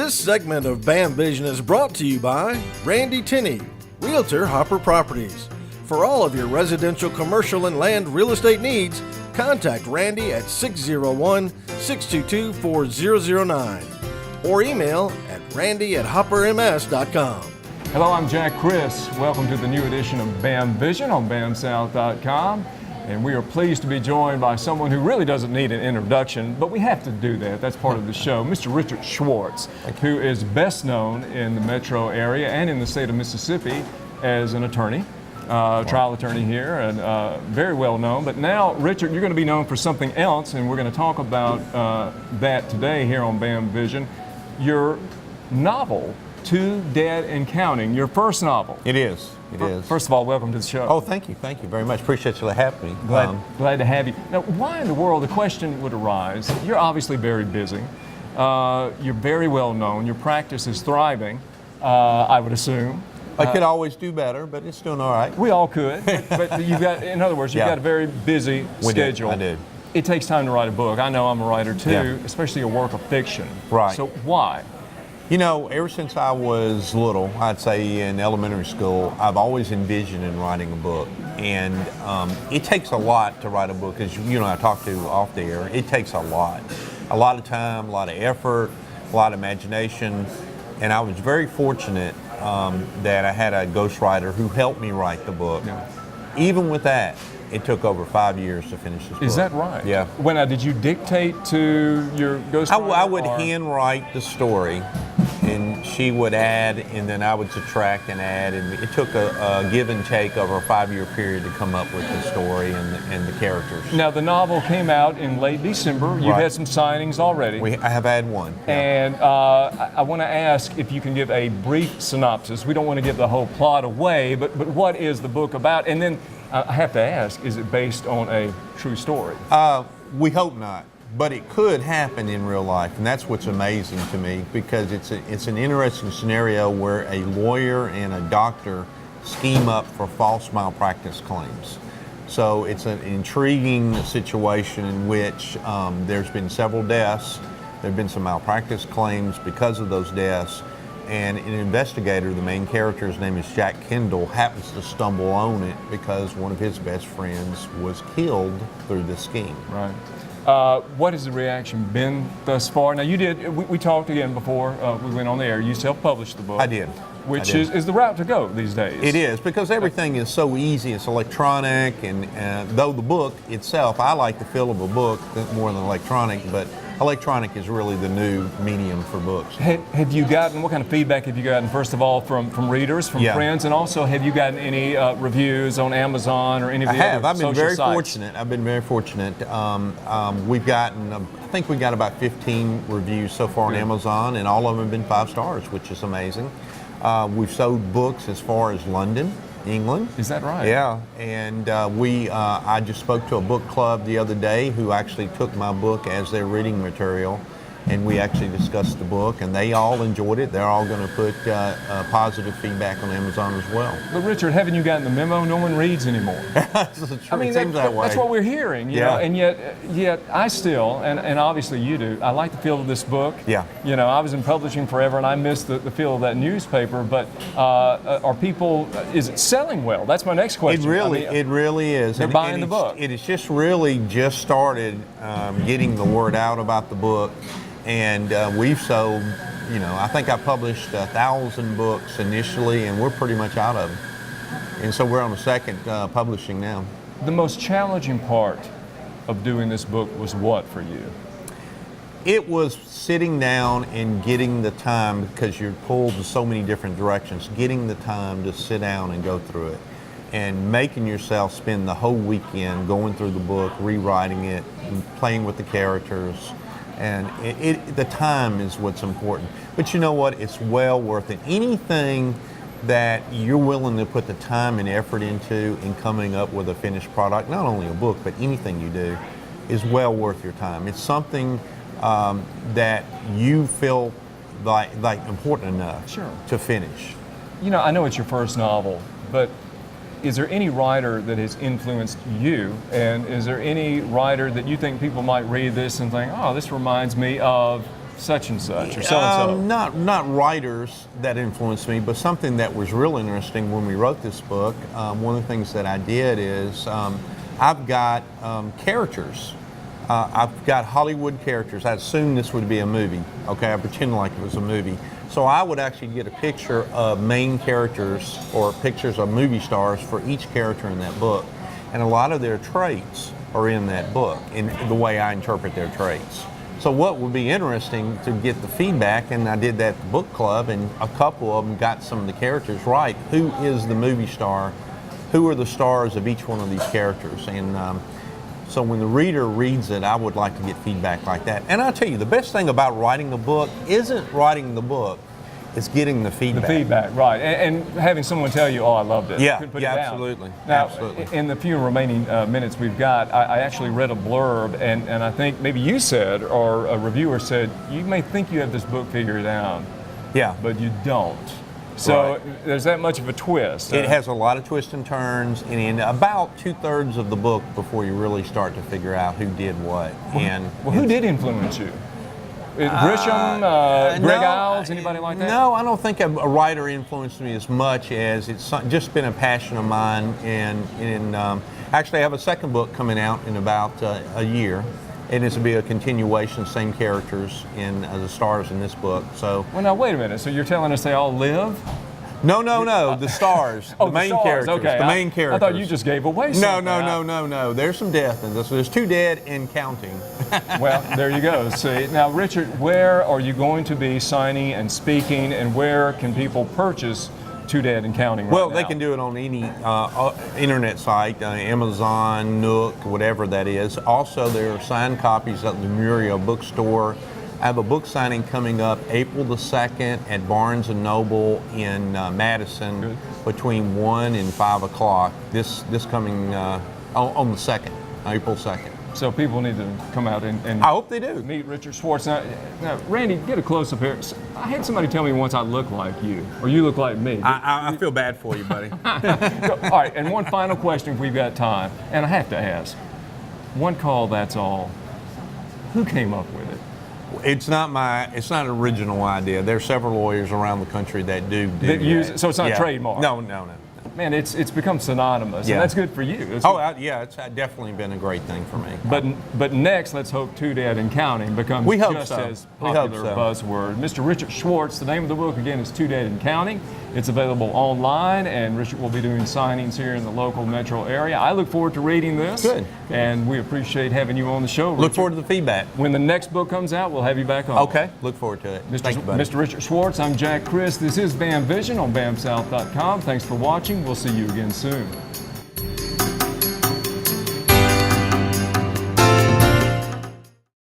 This segment of BAM Vision is brought to you by Randy Tinney, Realtor Hopper Properties. For all of your residential, commercial, and land real estate needs, contact Randy at 601-622-4009 or email at randy@hopperms.com. Hello, I'm Jack Chris. Welcome to the new edition of BAM Vision on BAMSouth.com. And we are pleased to be joined by someone who really doesn't need an introduction, but we have to do that. That's part of the show. Mr. Richard Schwartz, who is best known in the metro area and in the state of Mississippi as an attorney, trial attorney here, and very well known. But now, Richard, you're going to be known for something else, and we're going to talk about that today here on BAM Vision. Your novel, Two Dead and Counting, your first novel. It is. It is. First of all, welcome to the show. Oh, thank you very much. Appreciate you having me. Glad to have you. Now, why in the world, the question would arise, you're obviously very busy, you're very well known, your practice is thriving, I would assume. I could always do better, but it's doing all right. We all could, but you've got, in other words, you've got a very busy schedule. I did. It takes time to write a book. I know I'm a writer too, especially a work of fiction. Right. So why? You know, ever since I was little, I'd say in elementary school, I've always envisioned in writing a book. And it takes a lot to write a book, as you know, I talked to off the air. It takes a lot of time, a lot of effort, a lot of imagination. And I was very fortunate that I had a ghostwriter who helped me write the book. Yeah. Even with that, it took over 5 years to finish this book. Is that right? Yeah. Did you dictate to your ghostwriter? I would handwrite the story, and she would add, and then I would subtract and add, and it took a give and take over a 5-year period to come up with the story and the characters. Now, the novel came out in late December. You've had some signings already. I have had one. Yeah. And I want to ask if you can give a brief synopsis. We don't want to give the whole plot away, but what is the book about? And then I have to ask, is it based on a true story? We hope not. But it could happen in real life, and that's what's amazing to me, because it's an interesting scenario where a lawyer and a doctor scheme up for false malpractice claims. So it's an intriguing situation in which there's been several deaths, there have been some malpractice claims because of those deaths, and an investigator, the main character's name is Jack Kendall, happens to stumble on it because one of his best friends was killed through this scheme. Right. What has the reaction been thus far? Now, you did, we talked again before we went on the air. You self-published the book. I did. Which is the route to go these days. It is, because everything is so easy. It's electronic, and though the book itself, I like the feel of a book more than electronic, but electronic is really the new medium for books. Have you gotten, what kind of feedback have you gotten, first of all, from readers, from friends, and also have you gotten any reviews on Amazon or any of the other social sites? I've been very fortunate. We've gotten, I think we got about 15 reviews so far on Amazon, and all of them have been 5 stars, which is amazing. We've sold books as far as London, England. Is that right? Yeah, and I just spoke to a book club the other day who actually took my book as their reading material, and we actually discussed the book, and they all enjoyed it. They're all going to put positive feedback on Amazon as well. But Richard, haven't you gotten the memo? No one reads anymore. That's I mean, it seems that way. That's what we're hearing, you know, and yet I still, and obviously you do, I like the feel of this book. Yeah. You know, I was in publishing forever, and I miss the feel of that newspaper, but are people, is it selling well? That's my next question. It really is. They're buying the book. It has just really just started getting the word out about the book. And we've sold, you know, I think I published 1,000 books initially, and we're pretty much out of them. And so we're on the second publishing now. The most challenging part of doing this book was what for you? It was sitting down and getting the time, because you're pulled in so many different directions, getting the time to sit down and go through it, and making yourself spend the whole weekend going through the book, rewriting it, and playing with the characters. And the time is what's important. But you know what? It's well worth it. Anything that you're willing to put the time and effort into in coming up with a finished product, not only a book, but anything you do, is well worth your time. It's something that you feel like important enough to finish. You know, I know it's your first novel, but is there any writer that has influenced you? And is there any writer that you think people might read this and think, oh, this reminds me of such and such or so and so? Not writers that influenced me, but something that was real interesting when we wrote this book. One of the things that I did is I've got characters. I've got Hollywood characters. I assumed this would be a movie. Okay, I pretend like it was a movie. So I would actually get a picture of main characters or pictures of movie stars for each character in that book. And a lot of their traits are in that book, in the way I interpret their traits. So what would be interesting to get the feedback, and I did that at the book club, and a couple of them got some of the characters right. Who is the movie star? Who are the stars of each one of these characters? And so when the reader reads it, I would like to get feedback like that. And I'll tell you, the best thing about writing the book isn't writing the book, it's getting the feedback. The feedback, right. And having someone tell you, oh, I loved it. Yeah, Couldn't put it down. absolutely. Now, absolutely. in the few remaining minutes we've got, I actually read a blurb, and I think maybe you said, or a reviewer said, you may think you have this book figured out, Yeah. but you don't. So Right. there's that much of a twist. It has a lot of twists and turns, and in about 2/3 of the book before you really start to figure out who did what. And Well, who did influence you? Grisham, Greg Iles, anybody like that? No, I don't think a writer influenced me as much as it's just been a passion of mine. And actually, I have a second book coming out in about a year, and this will be a continuation, same characters in the stars in this book. So. Well, now wait a minute. So you're telling us they all live? No, the stars, Oh, the main stars. characters, Okay. the main characters. I thought you just gave away something. No. There's some death in this. There's 2 dead and counting. Well, there you go. See, now, Richard, where are you going to be signing and speaking, and where can people purchase 2 Dead and Counting right Well, now? they can do it on any internet site, Amazon, Nook, whatever that is. Also, there are signed copies at the Muriel bookstore. I have a book signing coming up April the 2nd at Barnes & Noble in Madison. Good. Between 1 and 5 o'clock this coming on the 2nd, April 2nd. So people need to come out and I hope they do. meet Richard Schwartz. Now, Randy, get a close-up here. I had somebody tell me once I look like you, or you look like me. I feel bad for you, buddy. All right, and one final question if we've got time, and I have to ask. One call, that's all. Who came up with it? It's not an original idea. There are several lawyers around the country that do That use it, so it's not Yeah. trademark? No. Man, it's become synonymous, Yeah. and that's good for you. It's It's definitely been a great thing for me. But next, let's hope 2 Dead and Counting becomes We hope just so. as We hope popular so. buzzword. Mr. Richard Schwartz, the name of the book again is 2 Dead and Counting. It's available online, and Richard will be doing signings here in the local metro area. I look forward to reading this. Good. And we appreciate having you on the show, Richard. Look forward to the feedback. When the next book comes out, we'll have you back on. Okay, look forward to it. Thank you, buddy. Mr. Richard Schwartz, I'm Jack Chris. This is BAM Vision on BAMSouth.com. Thanks for watching. We'll see you again soon.